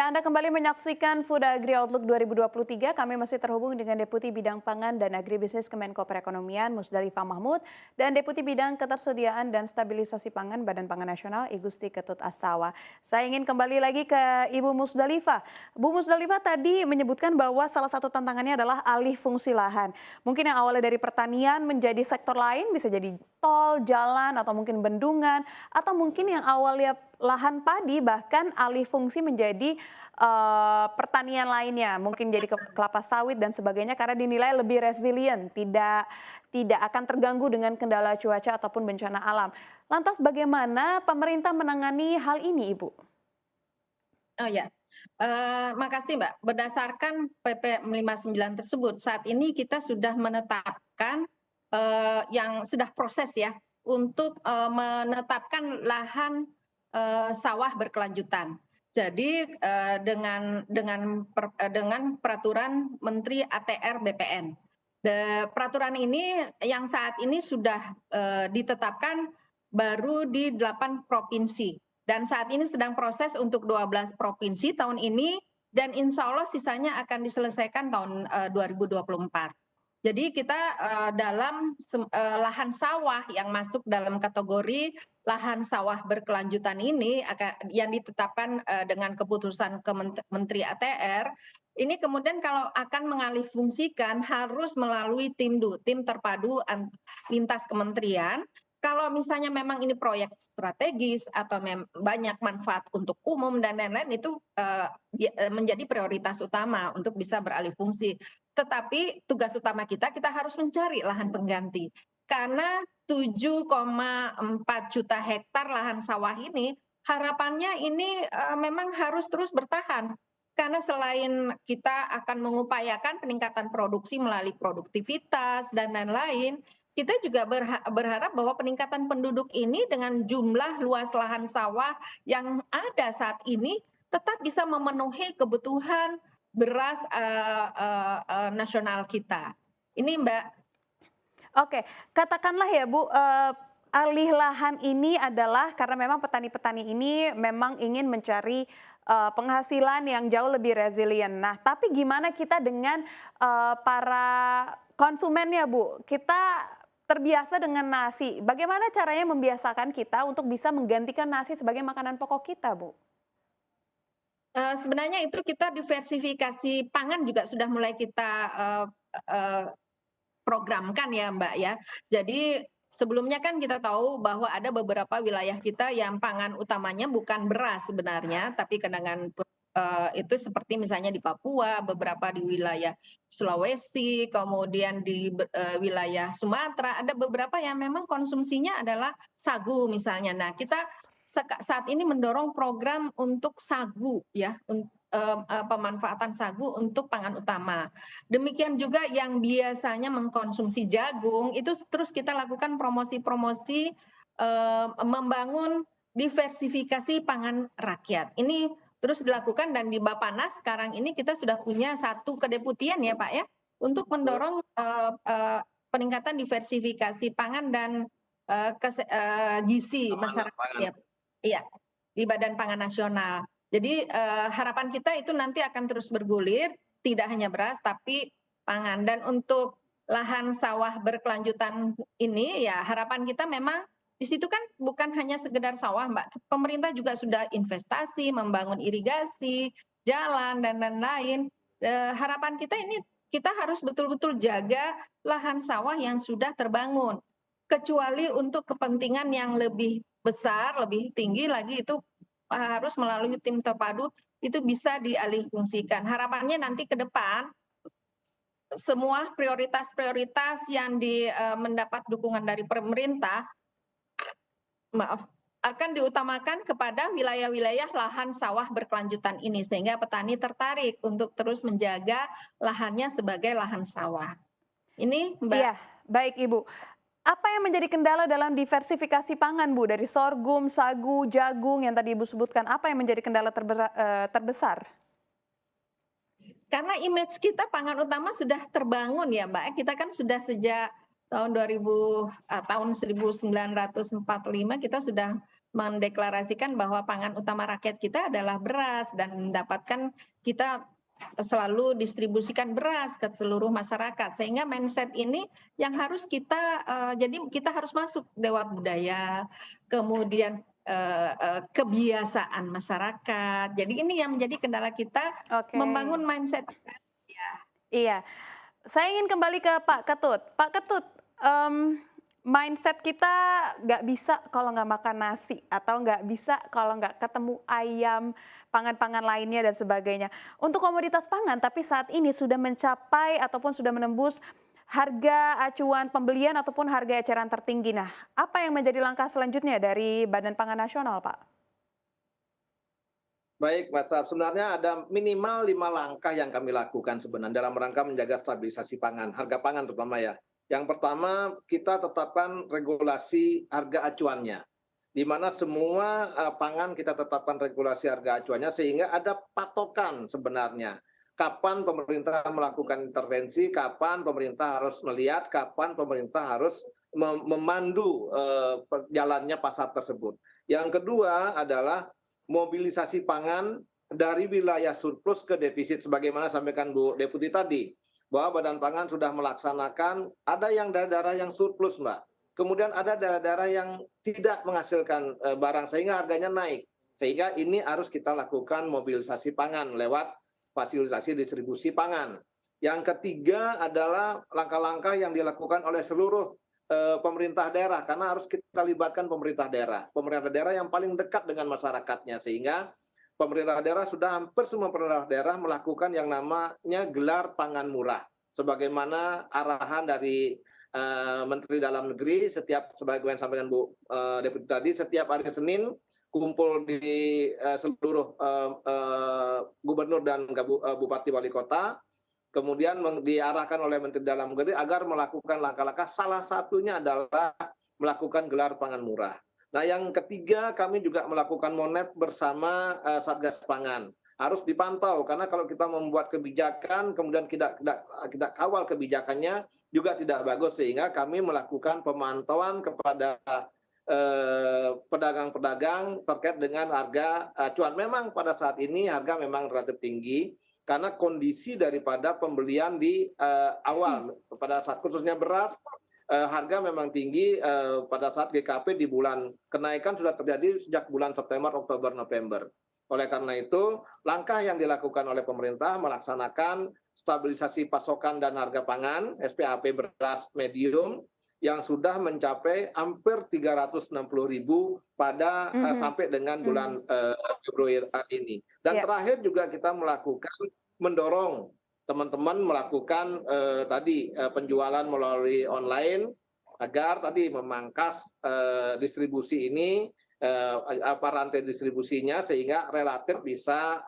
Ya, Anda kembali menyaksikan Food Agri Outlook 2023. Kami masih terhubung dengan Deputi Bidang Pangan dan Agribisnis Kemenko Perekonomian Musdalifah Mahmud dan Deputi Bidang Ketersediaan dan Stabilisasi Pangan Badan Pangan Nasional Igusti Ketut Astawa. Saya ingin kembali lagi ke Ibu Musdalifah. Bu Musdalifah tadi menyebutkan bahwa salah satu tantangannya adalah alih fungsi lahan. Mungkin yang awalnya dari pertanian menjadi sektor lain, bisa jadi tol, jalan, atau mungkin bendungan, atau mungkin yang awalnya lahan padi bahkan alih fungsi menjadi pertanian lainnya, mungkin jadi kelapa sawit dan sebagainya karena dinilai lebih resilient, tidak akan terganggu dengan kendala cuaca ataupun bencana alam. Lantas bagaimana pemerintah menangani hal ini, Ibu? Oh ya, makasih Mbak. Berdasarkan PP 59 tersebut, saat ini kita sudah menetapkan yang sudah proses ya untuk menetapkan lahan sawah berkelanjutan. Jadi dengan peraturan Menteri ATR BPN. Peraturan ini yang saat ini sudah ditetapkan baru di 8 provinsi. Dan saat ini sedang proses untuk 12 provinsi tahun ini dan insya Allah sisanya akan diselesaikan tahun 2024. Jadi kita dalam lahan sawah yang masuk dalam kategori lahan sawah berkelanjutan ini yang ditetapkan dengan keputusan Menteri ATR, ini kemudian kalau akan mengalihfungsikan harus melalui tim terpadu lintas kementerian. Kalau misalnya memang ini proyek strategis atau banyak manfaat untuk umum dan lain-lain itu menjadi prioritas utama untuk bisa beralih fungsi. Tetapi tugas utama kita harus mencari lahan pengganti. Karena 7,4 juta hektar lahan sawah ini harapannya ini memang harus terus bertahan. Karena selain kita akan mengupayakan peningkatan produksi melalui produktivitas dan lain-lain, kita juga berharap bahwa peningkatan penduduk ini dengan jumlah luas lahan sawah yang ada saat ini tetap bisa memenuhi kebutuhan beras nasional kita. Ini Mbak. Oke, katakanlah ya Bu, alih lahan ini adalah karena memang petani-petani ini memang ingin mencari penghasilan yang jauh lebih resilient. Nah, tapi gimana kita dengan para konsumennya Bu? Kita terbiasa dengan nasi. Bagaimana caranya membiasakan kita untuk bisa menggantikan nasi sebagai makanan pokok kita, Bu? Sebenarnya itu kita diversifikasi pangan juga sudah mulai kita programkan ya Mbak ya. Jadi sebelumnya kan kita tahu bahwa ada beberapa wilayah kita yang pangan utamanya bukan beras sebenarnya, tapi kenangan itu seperti misalnya di Papua, beberapa di wilayah Sulawesi, kemudian di wilayah Sumatera, ada beberapa yang memang konsumsinya adalah sagu misalnya. Nah, kita saat ini mendorong program untuk sagu ya, pemanfaatan sagu untuk pangan utama. Demikian juga yang biasanya mengkonsumsi jagung, itu terus kita lakukan promosi-promosi membangun diversifikasi pangan rakyat. Ini terus dilakukan dan di Bappenas sekarang ini kita sudah punya satu kedeputian ya Pak ya, untuk mendorong peningkatan diversifikasi pangan dan gizi masyarakat ya. Iya, di Badan Pangan Nasional. Jadi harapan kita itu nanti akan terus bergulir, tidak hanya beras tapi pangan. Dan untuk lahan sawah berkelanjutan ini ya harapan kita memang di situ kan bukan hanya sekedar sawah Mbak, pemerintah juga sudah investasi, membangun irigasi, jalan dan lain-lain. Harapan kita ini kita harus betul-betul jaga lahan sawah yang sudah terbangun. Kecuali untuk kepentingan yang lebih besar, lebih tinggi lagi itu harus melalui tim terpadu itu bisa dialihfungsikan. Harapannya nanti ke depan semua prioritas-prioritas yang mendapat dukungan dari pemerintah, maaf, akan diutamakan kepada wilayah-wilayah lahan sawah berkelanjutan ini sehingga petani tertarik untuk terus menjaga lahannya sebagai lahan sawah. Ini Mbak. Iya, baik Ibu. Apa yang menjadi kendala dalam diversifikasi pangan, Bu? Dari sorghum, sagu, jagung yang tadi Ibu sebutkan, apa yang menjadi kendala terbesar? Karena image kita pangan utama sudah terbangun ya Mbak, kita kan sudah sejak tahun 1945 kita sudah mendeklarasikan bahwa pangan utama rakyat kita adalah beras dan mendapatkan kita selalu distribusikan beras ke seluruh masyarakat sehingga mindset ini yang harus kita jadi kita harus masuk lewat budaya kemudian kebiasaan masyarakat jadi ini yang menjadi kendala kita Oke. membangun mindset. Iya. Saya ingin kembali ke Pak Ketut. Pak Ketut, mindset kita nggak bisa kalau nggak makan nasi atau nggak bisa kalau nggak ketemu ayam, pangan-pangan lainnya dan sebagainya. Untuk komoditas pangan, tapi saat ini sudah mencapai ataupun sudah menembus harga acuan pembelian ataupun harga eceran tertinggi. Nah, apa yang menjadi langkah selanjutnya dari Badan Pangan Nasional, Pak? Baik, Mas Saf. Sebenarnya ada minimal 5 langkah yang kami lakukan sebenarnya dalam rangka menjaga stabilisasi pangan, harga pangan terutama ya. Yang pertama, kita tetapkan regulasi harga acuannya, di mana semua pangan kita tetapkan regulasi harga acuannya sehingga ada patokan sebenarnya. Kapan pemerintah melakukan intervensi, kapan pemerintah harus melihat, kapan pemerintah harus memandu jalannya pasar tersebut. Yang kedua adalah mobilisasi pangan dari wilayah surplus ke defisit sebagaimana sampaikan Bu Deputi tadi bahwa Badan Pangan sudah melaksanakan ada yang daerah-daerah yang surplus Mbak. Kemudian ada daerah-daerah yang tidak menghasilkan barang sehingga harganya naik. Sehingga ini harus kita lakukan mobilisasi pangan lewat fasilitasi distribusi pangan. Yang ketiga adalah langkah-langkah yang dilakukan oleh seluruh pemerintah daerah karena harus kita libatkan pemerintah daerah yang paling dekat dengan masyarakatnya sehingga pemerintah daerah sudah hampir semua pemerintah daerah melakukan yang namanya gelar pangan murah sebagaimana arahan dari Menteri Dalam Negeri setiap sebagaimana sampaikan Bu Deputi tadi setiap hari Senin kumpul di seluruh gubernur dan bupati wali kota. Kemudian diarahkan oleh Menteri Dalam Negeri agar melakukan langkah-langkah salah satunya adalah melakukan gelar pangan murah. Nah yang ketiga kami juga melakukan monet bersama Satgas Pangan. Harus dipantau karena kalau kita membuat kebijakan kemudian kita kawal kebijakannya juga tidak bagus sehingga kami melakukan pemantauan kepada pedagang-pedagang terkait dengan harga acuan. Memang pada saat ini harga memang relatif tinggi. Karena kondisi daripada pembelian di awal pada saat khususnya beras harga memang tinggi pada saat GKP di bulan kenaikan sudah terjadi sejak bulan September, Oktober, November. Oleh karena itu langkah yang dilakukan oleh pemerintah melaksanakan stabilisasi pasokan dan harga pangan SPAP beras medium yang sudah mencapai hampir 360.000 pada sampai dengan bulan Februari ini. Dan terakhir juga kita mendorong teman-teman melakukan tadi penjualan melalui online agar tadi memangkas distribusi ini rantai distribusinya sehingga relatif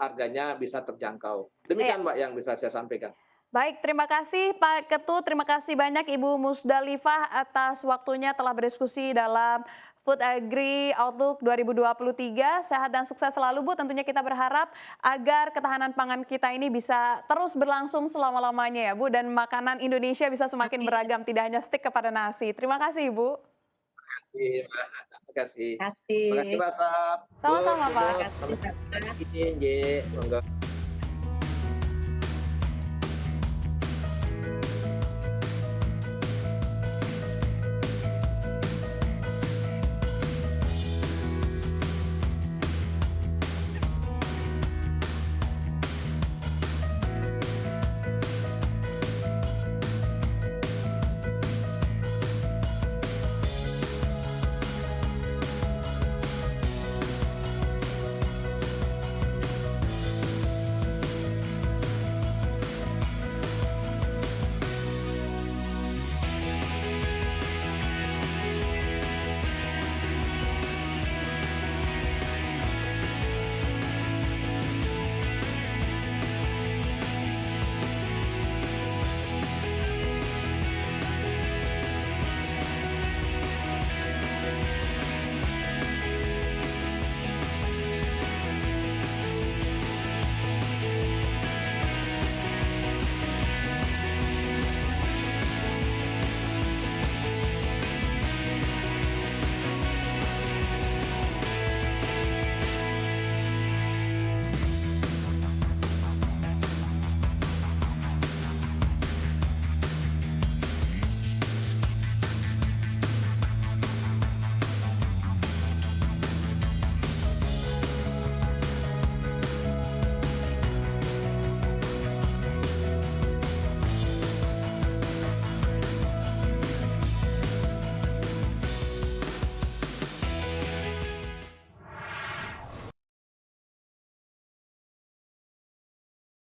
harganya bisa terjangkau. Demikian Mbak yang bisa saya sampaikan. Baik, terima kasih Pak Ketut, terima kasih banyak Ibu Musdalifah atas waktunya telah berdiskusi dalam Food Agri Outlook 2023. Sehat dan sukses selalu Bu, tentunya kita berharap agar ketahanan pangan kita ini bisa terus berlangsung selama-lamanya ya Bu, dan makanan Indonesia bisa semakin beragam, tidak hanya stick kepada nasi. Terima kasih Ibu. Terima kasih Mbak. Terima kasih. Terima kasih. Terima kasih Pak Saf. Sama-sama Pak. Terima kasih. Terima kasih.